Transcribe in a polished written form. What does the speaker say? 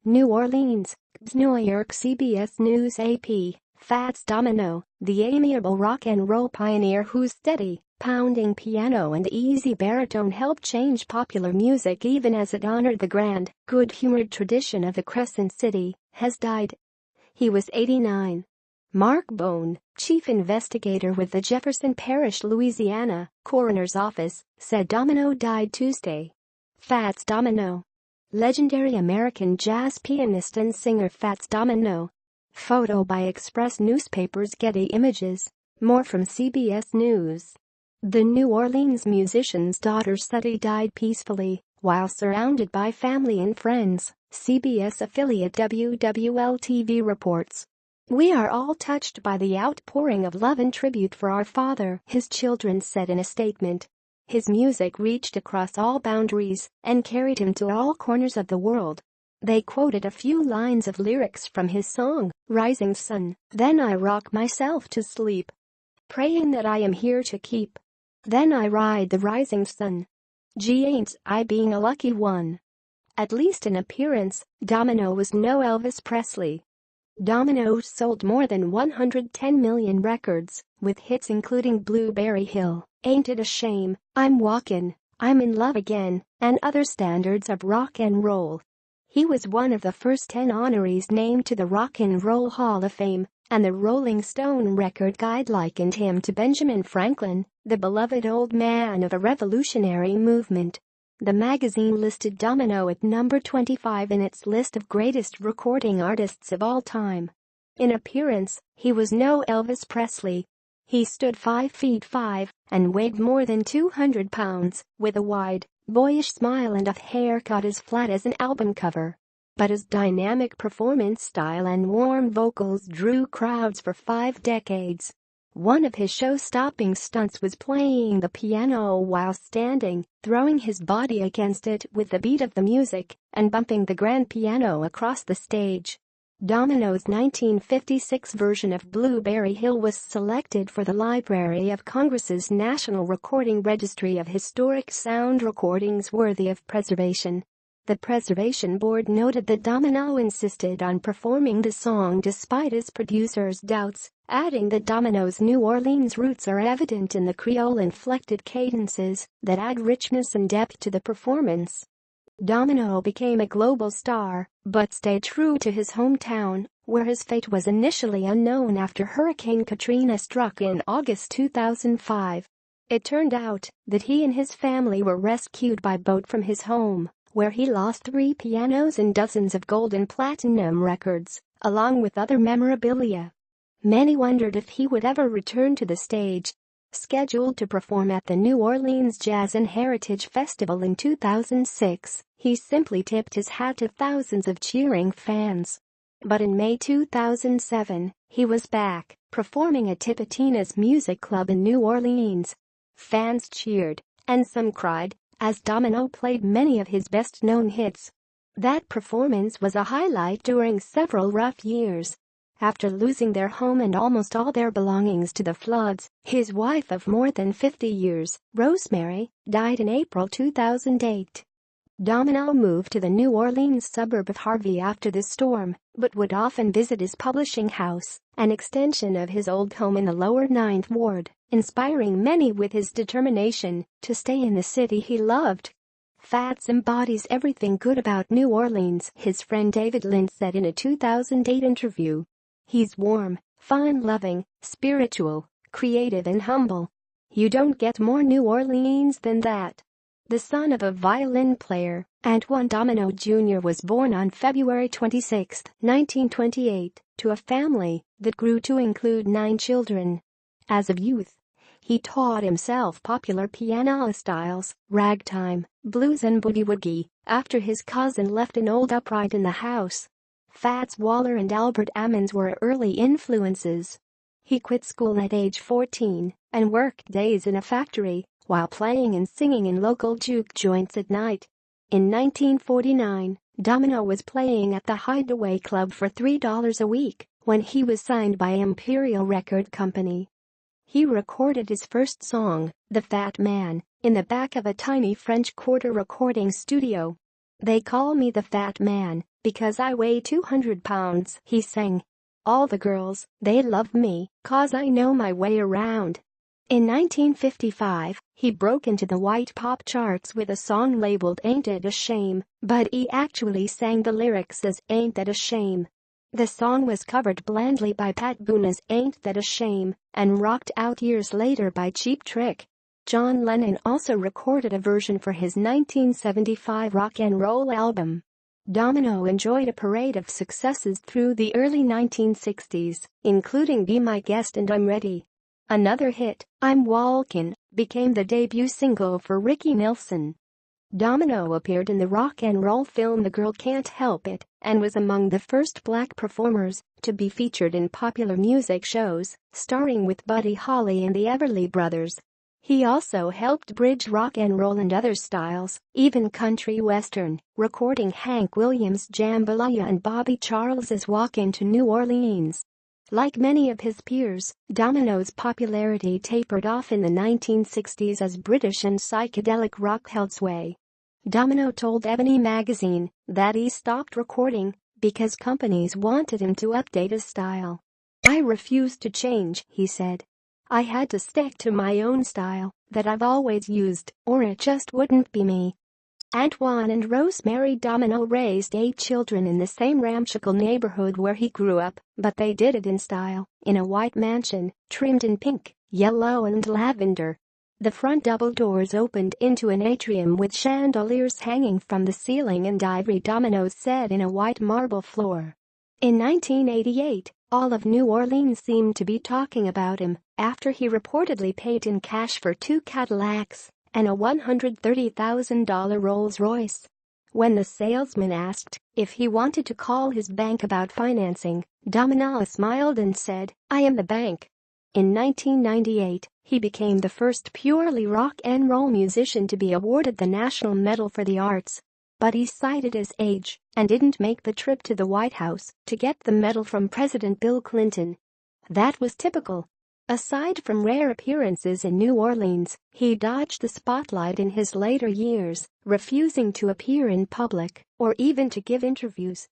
New Orleans, New York. CBS News. AP. Fats Domino, the amiable rock and roll pioneer whose steady, pounding piano and easy baritone helped change popular music even as it honored the grand, good-humored tradition of the Crescent City, has died. He was 89. Mark Bone, chief investigator with the Jefferson Parish, Louisiana, coroner's office, said Domino died Tuesday. Fats Domino. Legendary American jazz pianist and singer Fats Domino. Photo by Express Newspapers. Getty Images. More from CBS News. The New Orleans musician's daughter said he died peacefully while surrounded by family and friends, CBS affiliate WWL-TV reports. "We are all touched by the outpouring of love and tribute for our father," his children said in a statement. His music reached across all boundaries and carried him to all corners of the world. They quoted a few lines of lyrics from his song, Rising Sun. "Then I rock myself to sleep, praying that I am here to keep. Then I ride the rising sun. Gee, ain't I being a lucky one." At least in appearance, Domino was no Elvis Presley. Domino sold more than 110 million records, with hits including Blueberry Hill, Ain't It a Shame, I'm Walkin', I'm in Love Again, and other standards of rock and roll. He was one of the first 10 honorees named to the Rock and Roll Hall of Fame, and the Rolling Stone Record Guide likened him to Benjamin Franklin, the beloved old man of a revolutionary movement. The magazine listed Domino at number 25 in its list of greatest recording artists of all time. In appearance, he was no Elvis Presley. He stood 5 feet 5 and weighed more than 200 pounds, with a wide, boyish smile and a haircut as flat as an album cover. But his dynamic performance style and warm vocals drew crowds for 5 decades. One of his show-stopping stunts was playing the piano while standing, throwing his body against it with the beat of the music, and bumping the grand piano across the stage. Domino's 1956 version of Blueberry Hill was selected for the Library of Congress's National Recording Registry of Historic Sound Recordings worthy of preservation. The Preservation Board noted that Domino insisted on performing the song despite his producer's doubts, adding that Domino's New Orleans roots are evident in the Creole-inflected cadences that add richness and depth to the performance. Domino became a global star, but stayed true to his hometown, where his fate was initially unknown after Hurricane Katrina struck in August 2005. It turned out that he and his family were rescued by boat from his home, where he lost 3 pianos and dozens of gold and platinum records, along with other memorabilia. Many wondered if he would ever return to the stage. Scheduled to perform at the New Orleans Jazz and Heritage Festival in 2006, he simply tipped his hat to thousands of cheering fans. But in May 2007, he was back, performing at Tipitina's Music Club in New Orleans. Fans cheered, and some cried, as Domino played many of his best-known hits. That performance was a highlight during several rough years. After losing their home and almost all their belongings to the floods, his wife of more than 50 years, Rosemary, died in April 2008. Domino moved to the New Orleans suburb of Harvey after the storm, but would often visit his publishing house, an extension of his old home in the lower 9th Ward, inspiring many with his determination to stay in the city he loved. Fats embodies everything good about New Orleans, his friend David Lynn said in a 2008 interview. He's warm, fun-loving, spiritual, creative and humble. You don't get more New Orleans than that. The son of a violin player, Antoine Domino Jr. was born on February 26, 1928, to a family that grew to include 9 children. As a youth, he taught himself popular piano styles, ragtime, blues and boogie-woogie, after his cousin left an old upright in the house. Fats Waller and Albert Ammons were early influences. He quit school at age 14 and worked days in a factory while playing and singing in local juke joints at night. In 1949, Domino was playing at the Hideaway Club for $3 a week when he was signed by Imperial Record Company. He recorded his first song, The Fat Man, in the back of a tiny French Quarter recording studio. "They call me the Fat Man because I weigh 200 pounds," he sang. "All the girls, they love me, 'cause I know my way around." In 1955, he broke into the white pop charts with a song labeled "Ain't It a Shame," but he actually sang the lyrics as "Ain't That a Shame." The song was covered blandly by Pat Boone's "Ain't That a Shame" and rocked out years later by Cheap Trick. John Lennon also recorded a version for his 1975 rock and roll album. Domino enjoyed a parade of successes through the early 1960s, including "Be My Guest" and "I'm Ready." Another hit, "I'm Walkin'," became the debut single for Ricky Nelson. Domino appeared in the rock and roll film The Girl Can't Help It and was among the first black performers to be featured in popular music shows, starring with Buddy Holly and the Everly Brothers. He also helped bridge rock and roll and other styles, even country western, recording Hank Williams' "Jambalaya" and Bobby Charles's "Walk into New Orleans." Like many of his peers, Domino's popularity tapered off in the 1960s as British and psychedelic rock held sway. Domino told Ebony magazine that he stopped recording because companies wanted him to update his style. "I refused to change," he said. "I had to stick to my own style that I've always used, or it just wouldn't be me." Antoine and Rosemary Domino raised 8 children in the same ramshackle neighborhood where he grew up, but they did it in style, in a white mansion, trimmed in pink, yellow and lavender. The front double doors opened into an atrium with chandeliers hanging from the ceiling and ivory dominoes set in a white marble floor. In 1988, all of New Orleans seemed to be talking about him after he reportedly paid in cash for 2 Cadillacs and a $130,000 Rolls-Royce. When the salesman asked if he wanted to call his bank about financing, Domino smiled and said, "I am the bank." In 1998, he became the first purely rock and roll musician to be awarded the National Medal for the Arts. But he cited his age and didn't make the trip to the White House to get the medal from President Bill Clinton. That was typical. Aside from rare appearances in New Orleans, he dodged the spotlight in his later years, refusing to appear in public or even to give interviews.